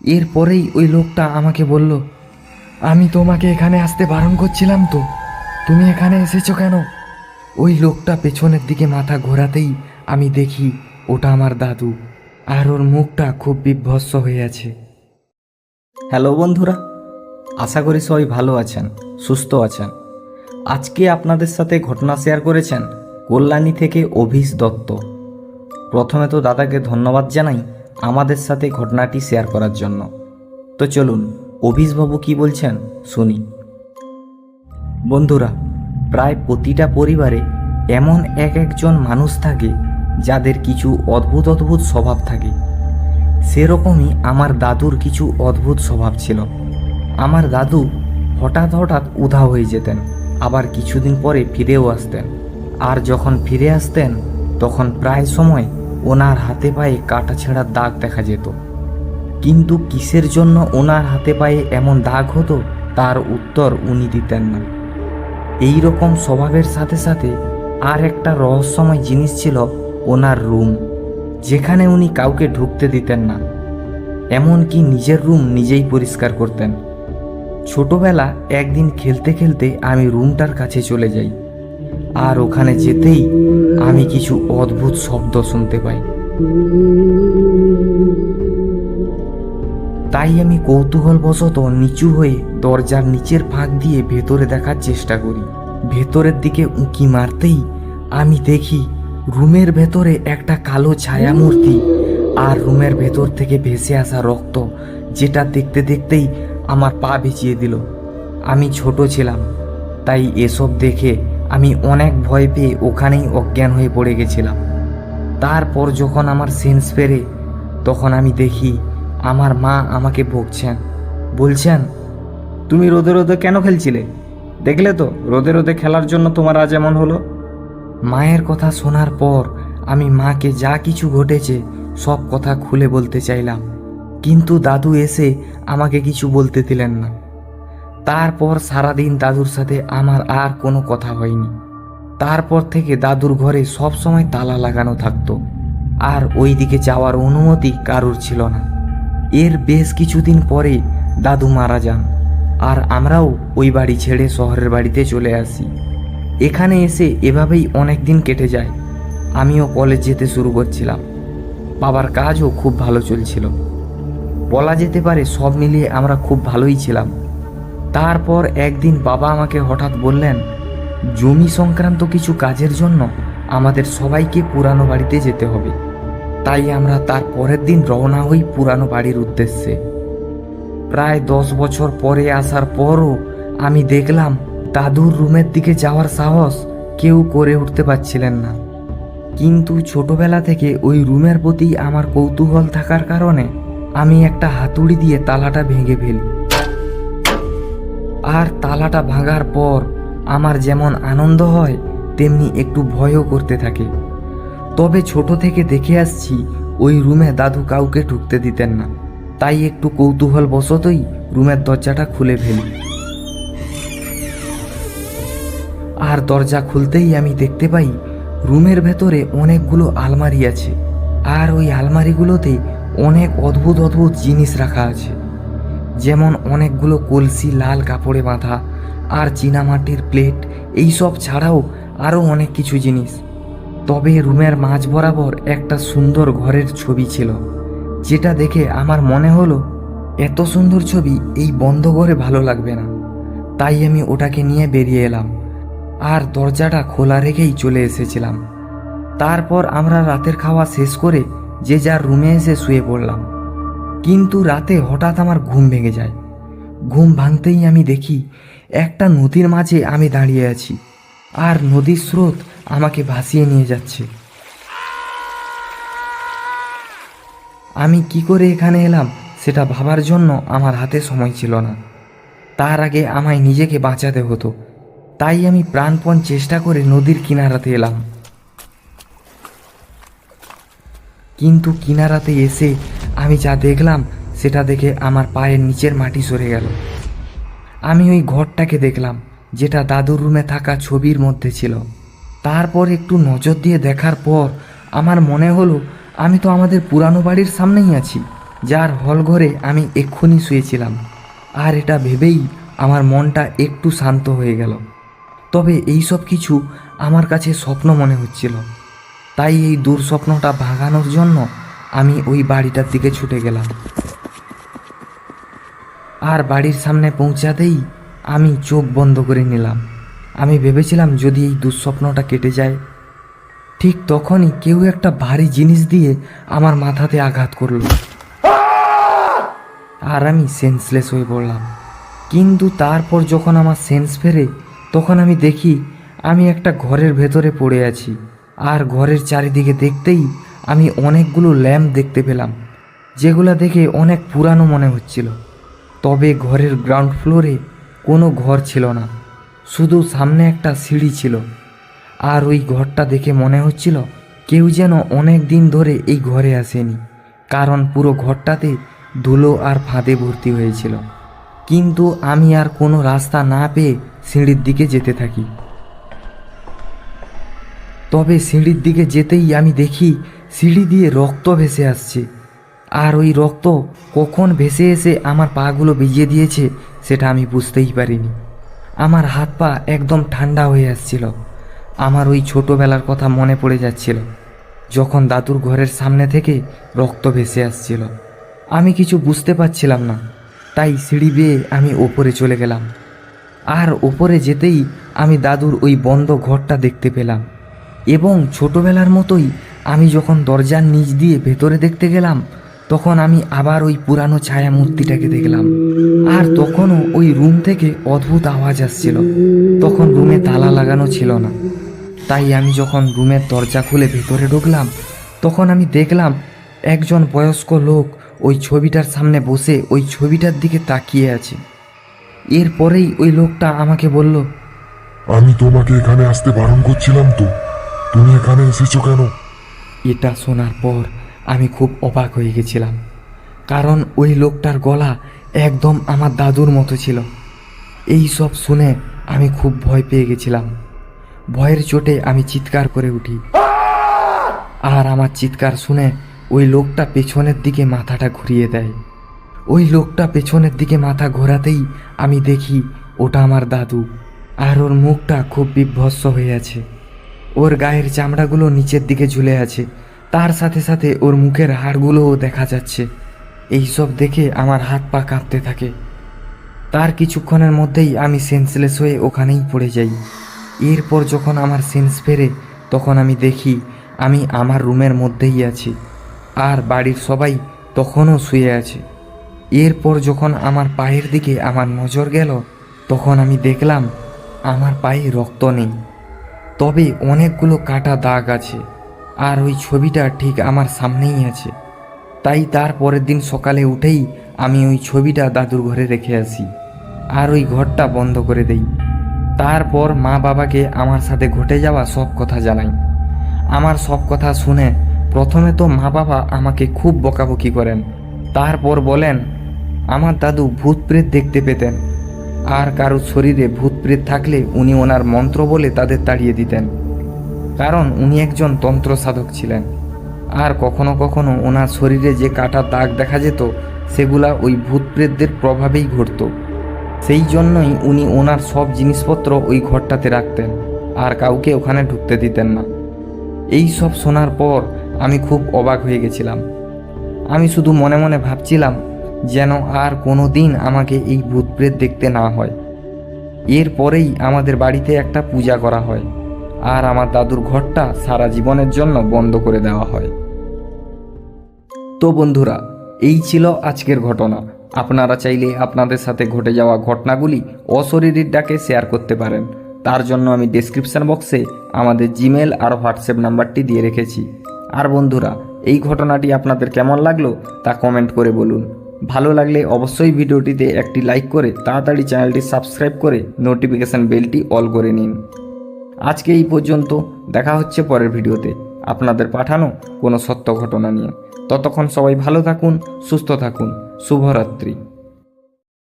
এরপরেই ওই লোকটা আমাকে বলল, আমি তোমাকে এখানে আসতে বারণ করছিলাম তো, তুমি এখানে এসেছো কেন? ওই লোকটা পেছনের দিকে মাথা ঘোরাতেই আমি দেখি ওটা আমার দাদু, আর ওর মুখটা খুব বিভৎস হয়ে আছে। হ্যালো বন্ধুরা, আশা করি সবাই ভালো আছেন, সুস্থ আছেন। আজকে আপনাদের সাথে ঘটনা শেয়ার করেছেন কল্যাণী থেকে অভিষ দত্ত। প্রথমে তো দাদাকে ধন্যবাদ জানাই আমাদের সাথে ঘটনাটি শেয়ার করার জন্য। তো চলুন অভিষবাবু কি বলছেন শুনি। বন্ধুরা, প্রায় প্রতিটা পরিবারে এমন একজন মানুষ থাকে যাদের কিছু অদ্ভুত অদ্ভুত স্বভাব থাকে। সেরকমই আমার দাদুর কিছু অদ্ভুত স্বভাব ছিল। আমার দাদু হঠাৎ হঠাৎ উধাও হয়ে যেতেন, আবার কিছুদিন পরে ফিরেও আসতেন। আর যখন ফিরে আসতেন তখন প্রায় সময় ওনার হাতে পায়ে কাটা ছেঁড়ার দাগ দেখা যেত। কিন্তু কিসের জন্য ওনার হাতে পায়ে এমন দাগ হতো তার উত্তর উনি দিতেন না। এই রকম স্বভাবের সাথে সাথে আর একটা রহস্যময় জিনিস ছিল ওনার রুম, যেখানে উনি কাউকে ঢুকতে দিতেন না, এমনকি নিজের রুম নিজেই পরিষ্কার করতেন। ছোটবেলা একদিন খেলতে খেলতে আমি রুমটার কাছে চলে যাই, আর ওখানে যেতেই আমি কিছু অদ্ভুত শব্দ শুনতে পাই। তাই আমি কৌতূহলবশত নিচু হয়ে দরজার নিচের ফাঁক দিয়ে ভেতরে দেখার চেষ্টা করি। ভেতরের দিকে উঁকি মারতেই আমি দেখি রুমের ভেতরে একটা কালো ছায়ামূর্তি, আর রুমের ভেতর থেকে ভেসে আসা রক্ত, যেটা দেখতে দেখতেই আমার পা ভিজিয়ে দিল। আমি ছোট ছিলাম, তাই এসব দেখে আমি অনেক ভয় পেয়ে ওখানেই অজ্ঞান হয়ে পড়ে গেছিলাম। তারপর যখন আমার সেন্স ফেরে তখন আমি দেখি আমার মা আমাকে বকছেন, বলছেন, তুমি রোদে রোদে কেন খেলছিলে? দেখলে তো রোদে রোদে খেলার জন্য তোমার আজ এমন হলো। মায়ের কথা শোনার পর আমি মাকে যা কিছু ঘটেছে সব কথা খুলে বলতে চাইলাম, কিন্তু দাদু এসে আমাকে কিছু বলতে দিলেন না। তারপর সারাদিন দাদুর সাথে আমার আর কোনো কথা হয়নি। তারপর থেকে দাদুর ঘরে সব সময় তালা লাগানো থাকতো, আর ওই দিকে যাওয়ার অনুমতি কারুর ছিল না। এর বেশ কিছুদিন পরে দাদু মারা যান, আর আমরাও ওই বাড়ি ছেড়ে শহরের বাড়িতে চলে আসি। এখানে এসে এভাবেই অনেক দিন কেটে যায়। আমিও কলেজ যেতে শুরু করছিলাম, বাবার কাজও খুব ভালো চলছিল। বলা যেতে পারে সব মিলিয়ে আমরা খুব ভালোই ছিলাম। তারপর একদিন বাবা আমাকে হঠাৎ বললেন, জমি সংক্রান্ত কিছু কাজের জন্য আমাদের সবাইকে পুরানো বাড়িতে যেতে হবে। তাই আমরা তার পরের দিন রওনা হই পুরানো বাড়ির উদ্দেশ্যে। প্রায় 10 বছর পরে আসার পরও আমি দেখলাম দাদুর রুমের দিকে যাওয়ার সাহস কেউ করে উঠতে পারছিলেন না। কিন্তু ছোটবেলা থেকে ওই রুমের প্রতি আমার কৌতূহল থাকার কারণে আমি একটা হাতুড়ি দিয়ে তালাটা ভেঙে ফেলি। আর তালাটা ভাঙার পর আমার যেমন আনন্দ হয় তেমনি একটু ভয়ও করতে থাকে। তবে ছোট থেকে দেখে আসছি ওই রুমে দাদু কাউকে ঢুকতে দিতেন না, তাই একটু কৌতূহল বশতই রুমের দরজাটা খুলে ফেলি। আর দরজা খুলতেই আমি দেখতে পাই রুমের ভেতরে অনেকগুলো আলমারি আছে, আর ওই আলমারিগুলোতে অনেক অদ্ভুত অদ্ভুত জিনিস রাখা আছে, যেমন অনেকগুলো কলসি লাল কাপড়ে বাঁধা, আর চীনামাটির প্লেট, এইসব ছাড়াও আরও অনেক কিছু জিনিস। তবে রুমের মাঝ বরাবর একটা সুন্দর ঘরের ছবি ছিল, যেটা দেখে আমার মনে হলো এত সুন্দর ছবি এই বন্ধ ঘরে ভালো লাগবে না। তাই আমি ওটাকে নিয়ে বেরিয়ে এলাম, আর দরজাটা খোলা রেখেই চলে এসেছিলাম। তারপর আমরা রাতের খাওয়া শেষ করে যে যার রুমে এসে শুয়ে পড়লাম। কিন্তু রাতে হঠাৎ আমার ঘুম ভেঙে যায়। ঘুম ভাঙতেই আমি দেখি একটা নদীর মাঝে আমি দাঁড়িয়ে আছি, আর নদীর স্রোত আমাকে ভাসিয়ে নিয়ে যাচ্ছে। আমি কি করে এখানে এলাম সেটা ভাবার জন্য আমার হাতে সময় ছিল না। তার আগে আমায় নিজেকে বাঁচাতে হতো, তাই আমি প্রাণপণ চেষ্টা করে নদীর কিনারাতে এলাম। কিন্তু কিনারাতে এসে আমি যা দেখলাম সেটা দেখে আমার পায়ের নিচের মাটি সরে গেল। আমি ওই ঘরটাকে দেখলাম, যেটা দাদুর রুমে থাকা ছবির মধ্যে ছিল। তারপর একটু নজর দিয়ে দেখার পর আমার মনে হলো আমি তো আমাদের পুরানো বাড়ির সামনেই আছি, যার হল ঘরে আমি এক্ষুনি শুয়েছিলাম। আর এটা ভেবেই আমার মনটা একটু শান্ত হয়ে গেল। তবে এই সব কিছু আমার কাছে স্বপ্ন মনে হচ্ছিল। তাই এই দুঃস্বপ্নটা ভাগানোর জন্য আমি ওই বাড়িটার দিকে ছুটে গেলাম। আর বাড়ির সামনে পৌঁছাতেই আমি চোখ বন্ধ করে নিলাম। আমি ভেবেছিলাম যদি এই দুঃস্বপ্নটা কেটে যায়। ঠিক তখনই কেউ একটা ভারী জিনিস দিয়ে আমার মাথাতে আঘাত করলো আর আমি সেন্সলেস হয়ে পড়লাম। কিন্তু তারপর যখন আমার সেন্স ফেরে তখন আমি দেখি আমি একটা ঘরের ভেতরে পড়ে আছি। আর ঘরের চারিদিকে দেখতেই আমি অনেকগুলো ল্যাম্প দেখতে পেলাম, যেগুলো দেখে অনেক পুরানো মনে হচ্ছিল। তবে ঘরের গ্রাউন্ড ফ্লোরে কোনো ঘর ছিল না, শুধু সামনে একটা সিঁড়ি ছিল। আর ওই ঘরটা দেখে মনে হচ্ছিল কেউ যেন অনেক দিন ধরে এই ঘরে আসেনি, কারণ পুরো ঘরটাতে ধুলো আর ফাঁদে ভর্তি হয়েছিল। কিন্তু আমি আর কোনো রাস্তা না পেয়ে সিঁড়ির দিকে যেতে থাকি। তবে সিঁড়ির দিকে যেতেই আমি দেখি সিঁড়ি দিয়ে রক্ত ভেসে আসছে। আর ওই রক্ত কখন ভেসে এসে আমার পাগুলো ভিজিয়ে দিয়েছে সেটা আমি বুঝতেই পারিনি। আমার হাত পা একদম ঠান্ডা হয়ে আসছিল। আমার ওই ছোটোবেলার কথা মনে পড়ে যাচ্ছিল, যখন দাদুর ঘরের সামনে থেকে রক্ত ভেসে আসছিল। আমি কিছু বুঝতে পারছিলাম না, তাই সিঁড়ি বেয়ে আমি ওপরে চলে গেলাম। আর ওপরে যেতেই আমি দাদুর ওই বন্ধ ঘরটা দেখতে পেলাম। এবং ছোটোবেলার মতোই আমি যখন দরজার নিচ দিয়ে ভেতরে দেখতে গেলাম, তখন আমি আবার ওই পুরানো ছায়া মূর্তিটাকে দেখলাম। আর তখনও ওই রুম থেকে অদ্ভুত আওয়াজ আসছিল। তখন রুমে তালা লাগানো ছিল না, তাই আমি যখন রুমের দরজা খুলে ভেতরে ঢুকলাম, তখন আমি দেখলাম একজন বয়স্ক লোক ওই ছবিটার সামনে বসে ওই ছবিটার দিকে তাকিয়ে আছে। এরপরেই ওই লোকটা আমাকে বলল, আমি তোমাকে এখানে আসতে বারণ করছিলাম তো, তুমি এখানে এসেছো কেন? এটা শোনার পর আমি খুব অবাক হয়ে গেছিলাম, কারণ ওই লোকটার গলা একদম আমার দাদুর মতো ছিল। এই সব শুনে আমি খুব ভয় পেয়ে গেছিলাম। ভয়ের চোটে আমি চিৎকার করে উঠি। আর আমার চিৎকার শুনে ওই লোকটা পেছনের দিকে মাথাটা ঘুরিয়ে দেয়। ওই লোকটা পেছনের দিকে মাথা ঘোরাতেই আমি দেখি ওটা আমার দাদু। আর ওর মুখটা খুব বিভৎস হয়ে আছে। ওর গায়ের চামড়াগুলো নিচের দিকে ঝুলে আছে, তার সাথে সাথে ওর মুখের হাড়গুলোও দেখা যাচ্ছে। এইসব দেখে আমার হাত পা কাঁপতে থাকে। তার কিছুক্ষণের মধ্যেই আমি সেন্সলেস হয়ে ওখানেই পড়ে যাই। এরপর যখন আমার সেন্স ফেরে তখন আমি দেখি আমি আমার রুমের মধ্যেই আছি, আর বাড়ির সবাই তখনও শুয়ে আছে। এরপর যখন আমার পায়ের দিকে আমার নজর গেল, তখন আমি দেখলাম আমার পায়ে রক্ত নেই, তবে অনেকগুলো কাটা দাগ আছে। আর ওই ছবিটা ঠিক আমার সামনেই আছে। তাই তার পরের দিন সকালে উঠেই আমি ওই ছবিটা দাদুর ঘরে রেখে আসি, আর ওই ঘরটা বন্ধ করে দেই। তারপর মা বাবাকে আমার সাথে ঘটে যাওয়া সব কথা জানাই। আমার সব কথা শুনে প্রথমে তো মা বাবা আমাকে খুব বকাবকি করেন। তারপর বলেন আমার দাদু ভূত প্রেত দেখতে পেতেন, আর কারোর শরীরে ভূত প্রেত থাকলে উনি ওনার মন্ত্র বলে তাদের তাড়িয়ে দিতেন, কারণ উনি একজন তন্ত্র সাধক ছিলেন। আর কখনো কখনো ওনার শরীরে যে কাটা দাগ দেখা যেত সেগুলা ওই ভূত প্রেতদের প্রভাবেই ঘটত। সেই জন্যই উনি ওনার সব জিনিসপত্র ওই ঘরটাতে রাখতেন, আর কাউকে ওখানে ঢুকতে দিতেন না। এই সব শোনার পর আমি খুব অবাক হয়ে গেছিলাম। আমি শুধু মনে মনে ভাবছিলাম যেন আর কোনো দিন আমাকে এই ভূত প্রেত দেখতে না হয়। এরপরেই আমাদের বাড়িতে একটা পূজা করা হয়, আর আমার দাদুর ঘরটা সারা জীবনের জন্য বন্ধ করে দেওয়া হয়। তো বন্ধুরা, এই ছিল আজকের ঘটনা। আপনারা চাইলে আপনাদের সাথে ঘটে যাওয়া ঘটনাগুলি অশরীরীর ডাকে শেয়ার করতে পারেন। তার জন্য আমি ডেসক্রিপশন বক্সে আমাদের জিমেল আর হোয়াটসঅ্যাপ নাম্বারটি দিয়ে রেখেছি। আর বন্ধুরা, এই ঘটনাটি আপনাদের কেমন লাগলো তা কমেন্ট করে বলুন। ভালো লাগলে অবশ্যই ভিডিওটিতে একটি লাইক করে তাড়াতাড়ি চ্যানেলটি সাবস্ক্রাইব করে নোটিফিকেশান বেলটি অল করে নিন। আজকে এই পর্যন্ত, দেখা হচ্ছে পরের ভিডিওতে আপনাদের পাঠানো কোনো সত্য ঘটনা নিয়ে। ততক্ষণ সবাই ভালো থাকুন, সুস্থ থাকুন। শুভরাত্রি।